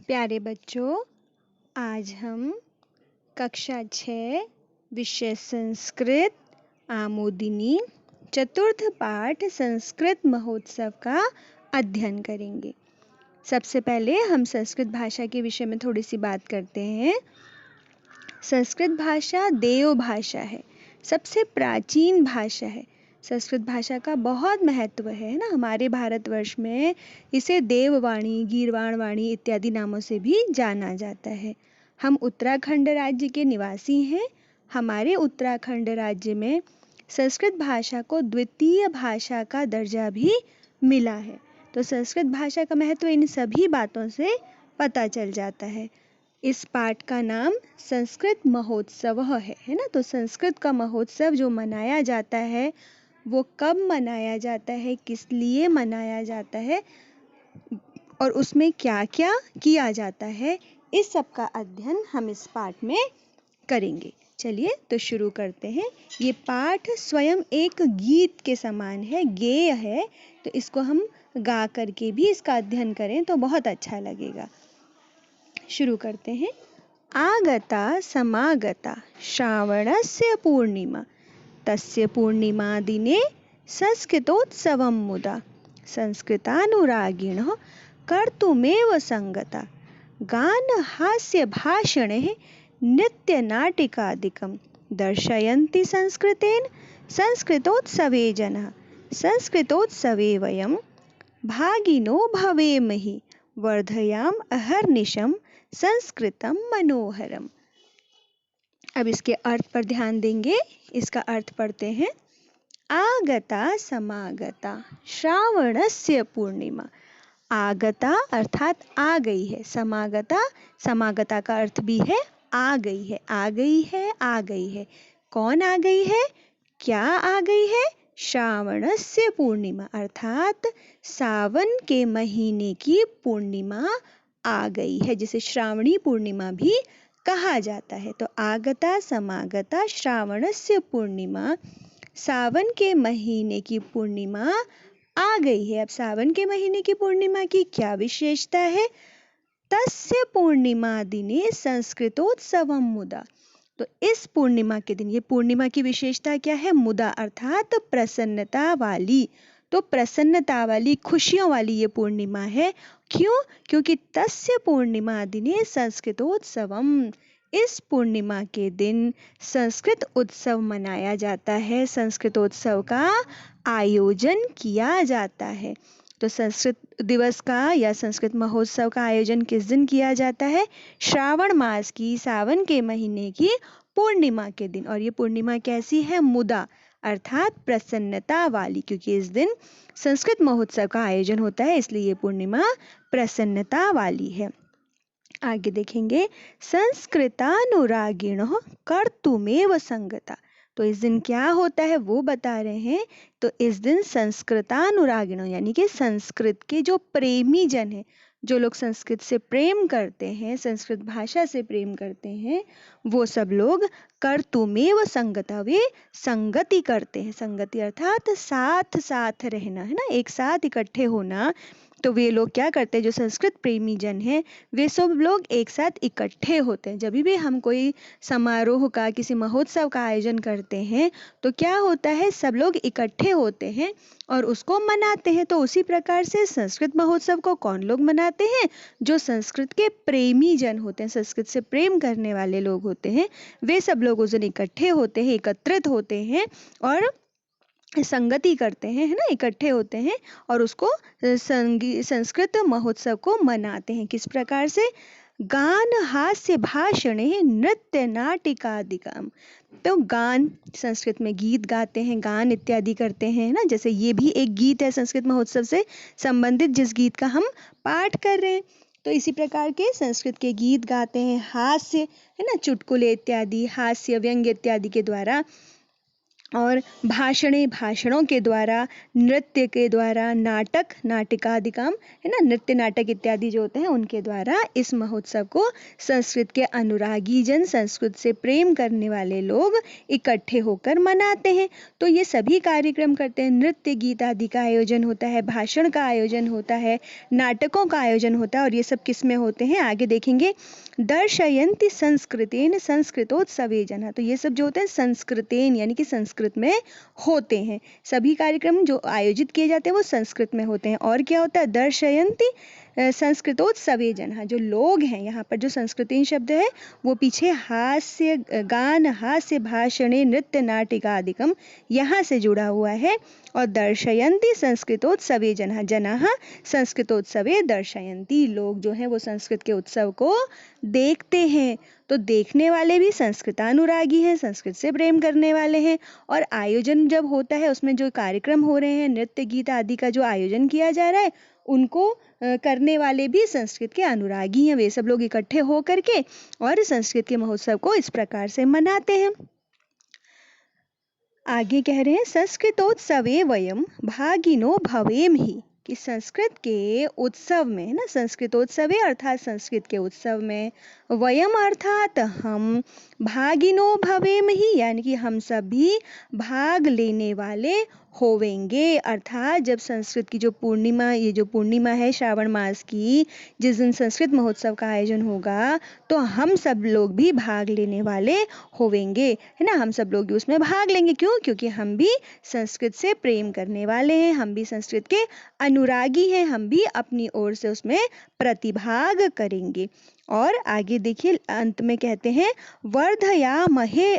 प्यारे बच्चों, आज हम कक्षा 6 विषय संस्कृत आमोदिनी चतुर्थ पाठ संस्कृत महोत्सव का अध्ययन करेंगे। सबसे पहले हम संस्कृत भाषा के विषय में थोड़ी सी बात करते हैं। संस्कृत भाषा देव भाषा है, सबसे प्राचीन भाषा है। संस्कृत भाषा का बहुत महत्व है ना। हमारे भारतवर्ष में इसे देववाणी, गीर्वाण वाणी इत्यादि नामों से भी जाना जाता है। हम उत्तराखंड राज्य के निवासी हैं। हमारे उत्तराखंड राज्य में संस्कृत भाषा को द्वितीय भाषा का दर्जा भी मिला है। तो संस्कृत भाषा का महत्व इन सभी बातों से पता चल जाता है। इस पाठ का नाम संस्कृत महोत्सव है ना। तो संस्कृत का महोत्सव जो मनाया जाता है वो कब मनाया जाता है, किस लिए मनाया जाता है और उसमें क्या क्या किया जाता है, इस सब का अध्ययन हम इस पाठ में करेंगे। चलिए तो शुरू करते हैं। ये पाठ स्वयं एक गीत के समान है, गेय है। तो इसको हम गा करके भी इसका अध्ययन करें तो बहुत अच्छा लगेगा। शुरू करते हैं। आगता समागता श्रावणस्य पूर्णिमा, तस्य पूर्णिमा दिने संस्कृतोत्सवं मुदा संस्कृतानुरागिणः कर्तुमेव संगता गानहास्यभाषणैः नृत्यनाटिकादिकं दर्शयन्ति संस्कृतेन संस्कृतोत्सवे जनाः संस्कृतोत्सवे वयं भागिनो भवेमहि वर्धयाम अहर्निशम संस्कृतम मनोहरम। अब इसके अर्थ पर ध्यान देंगे। इसका अर्थ पढ़ते हैं। आगता समागता श्रावणस्य पूर्णिमा। आगता अर्थात आ गई है, समागता, समागता का अर्थ भी है आ गई है, आ गई है, आ गई है। कौन आ गई है, क्या आ गई है? श्रावणस्य पूर्णिमा अर्थात सावन के महीने की पूर्णिमा आ गई है, जिसे श्रावणी पूर्णिमा भी कहा जाता है। तो आगता समागता श्रावणस्य पूर्णिमा, सावन के महीने की पूर्णिमा आ गई है। अब सावन के महीने की पूर्णिमा की क्या विशेषता है? तस्य पूर्णिमा दिने संस्कृतोत्सवम मुदा। तो इस पूर्णिमा के दिन, ये पूर्णिमा की विशेषता क्या है? मुदा अर्थात प्रसन्नता वाली। तो प्रसन्नता वाली, खुशियों वाली ये पूर्णिमा है। क्यों? क्योंकि तस्य पूर्णिमा दिने संस्कृतोत्सवम, इस पूर्णिमा के दिन संस्कृत उत्सव मनाया जाता है, संस्कृतोत्सव का आयोजन किया जाता है। तो संस्कृत दिवस का या संस्कृत महोत्सव का आयोजन किस दिन किया जाता है? श्रावण मास की, सावन के महीने की पूर्णिमा के दिन। और ये पूर्णिमा कैसी है? मुदा अर्थात प्रसन्नता वाली, क्योंकि इस दिन संस्कृत महोत्सव का आयोजन होता है, इसलिए ये पूर्णिमा प्रसन्नता वाली है। आगे देखेंगे। संस्कृतानुरागिणः कर्तुमेव संगता। तो इस दिन क्या होता है वो बता रहे हैं। तो इस दिन संस्कृतानुरागिणों यानी कि संस्कृत के जो प्रेमी जन हैं, जो लोग संस्कृत से प्रेम करते हैं, संस्कृत भाषा से प्रेम करते हैं, वो सब लोग कर्तुमेव संगता, वे संगति करते हैं। संगति अर्थात साथ साथ रहना, है ना, एक साथ इकट्ठे होना। तो वे लोग क्या करते हैं, जो संस्कृत प्रेमी जन हैं वे सब लोग एक साथ इकट्ठे होते हैं। जब भी हम कोई समारोह का, किसी महोत्सव का आयोजन करते हैं तो क्या होता है, सब लोग इकट्ठे होते हैं और उसको मनाते हैं। तो उसी प्रकार से संस्कृत महोत्सव को कौन लोग मनाते हैं? जो संस्कृत के प्रेमी जन होते हैं, संस्कृत से प्रेम करने वाले लोग होते हैं, वे सब लोग उस दिन इकट्ठे होते हैं, एकत्रित होते हैं और संगति करते हैं, है ना, इकट्ठे होते हैं और उसको संस्कृत महोत्सव को मनाते हैं। किस प्रकार से? गान हास्य भाषण नृत्य नाटिकादिकम। तो गान, संस्कृत में गीत गाते हैं, गान इत्यादि करते हैं ना। जैसे ये भी एक गीत है संस्कृत महोत्सव से संबंधित, जिस गीत का हम पाठ कर रहे हैं। तो इसी प्रकार के संस्कृत के गीत गाते हैं, हास्य, है ना, चुटकुले इत्यादि, हास्य व्यंग्य इत्यादि के द्वारा और भाषणों के द्वारा, नृत्य के द्वारा, नाटक नाटिकादिकम है ना, नृत्य नाटक इत्यादि जो होते हैं उनके द्वारा इस महोत्सव को संस्कृत के अनुरागी जन, संस्कृत से प्रेम करने वाले लोग इकट्ठे होकर मनाते हैं। तो ये सभी कार्यक्रम करते हैं, नृत्य गीत आदि का आयोजन होता है, भाषण का आयोजन होता है, नाटकों का आयोजन होता है। और ये सब किस में होते हैं आगे देखेंगे। दर्शयन्ति संस्कृतेन संस्कृतोत्सवे जना, तो ये सब जो होते हैं संस्कृतेन यानी कि संस्कृत में होते हैं। सभी कार्यक्रम जो आयोजित किए जाते हैं वो संस्कृत में होते हैं। और क्या होता है, दर्शयन्ति संस्कृतोत्सवे जना, जो लोग हैं यहाँ पर जो संस्कृतिन शब्द है वो पीछे हास्य गान, हास्य भाषणे, नृत्य नाटिकादिकम यहाँ से जुड़ा हुआ है। और दर्शयन्ति संस्कृतोत्सवे जना, जनाः संस्कृतोत्सवे दर्शयन्ति, लोग जो हैं वो संस्कृत के उत्सव को देखते हैं। तो देखने वाले भी संस्कृतानुरागी हैं, संस्कृत से प्रेम करने वाले हैं। और आयोजन जब होता है उसमें जो कार्यक्रम हो रहे हैं, नृत्य गीत आदि का जो आयोजन किया जा रहा है, उनको करने वाले भी संस्कृत के अनुरागी हैं। वे सब लोग इकट्ठे हो करके और संस्कृत के महोत्सव को इस प्रकार से मनाते हैं। आगे कह रहे हैं संस्कृतोत्सवे वयम भागिनो भवेम ही, कि संस्कृत के उत्सव में, है ना, संस्कृतोत्सवे अर्थात संस्कृत के उत्सव में, वयम अर्थात हम, भागिनो भवेम ही यानी कि हम सभी भाग लेने वाले होवेंगे। अर्थात जब संस्कृत की जो पूर्णिमा, ये जो पूर्णिमा है श्रावण मास की, जिस दिन संस्कृत महोत्सव का आयोजन होगा तो हम सब लोग भी भाग लेने वाले होवेंगे, है ना, हम सब लोग उसमें भाग लेंगे। क्यों? क्योंकि हम भी संस्कृत से प्रेम करने वाले हैं, हम भी संस्कृत के अनुरागी हैं, हम भी अपनी ओर से उसमें प्रतिभाग करेंगे। और आगे देखिए अंत में कहते हैं वर्धयामहे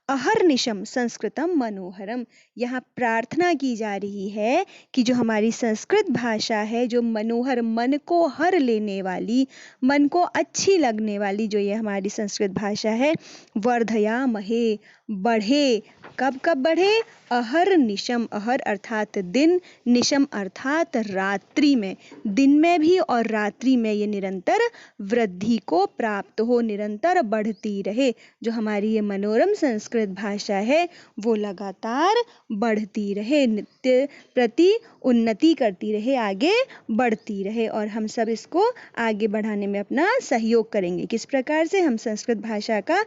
अहर्निशम संस्कृतम मनोहरम। यहाँ प्रार्थना की जा रही है कि जो हमारी संस्कृत भाषा है, जो मनोहर, मन को हर लेने वाली, मन को अच्छी लगने वाली जो ये हमारी संस्कृत भाषा है, वर्धयामहे, बढ़े। कब कब बढ़े? अहर्निशम, अहर अर्थात दिन, निशम अर्थात रात्रि में, दिन में भी और रात्रि में ये निरंतर वृद्धि को प्राप्त हो, निरंतर बढ़ती रहे। जो हमारी ये मनोरम संस्कृत भाषा है वो लगातार बढ़ती रहे, नित्य प्रति उन्नति करती रहे, आगे बढ़ती रहे। और हम सब इसको आगे बढ़ाने में अपना सहयोग करेंगे। किस प्रकार से? हम संस्कृत भाषा का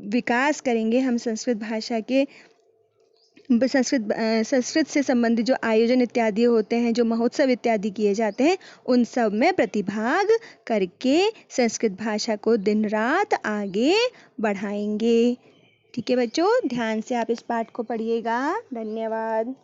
विकास करेंगे, हम संस्कृत भाषा के संस्कृत से संबंधित जो आयोजन इत्यादि होते हैं, जो महोत्सव इत्यादि किए जाते हैं, उन सब में प्रतिभाग करके संस्कृत भाषा को दिन रात आगे बढ़ाएंगे। ठीक है बच्चों, ध्यान से आप इस पाठ को पढ़िएगा। धन्यवाद।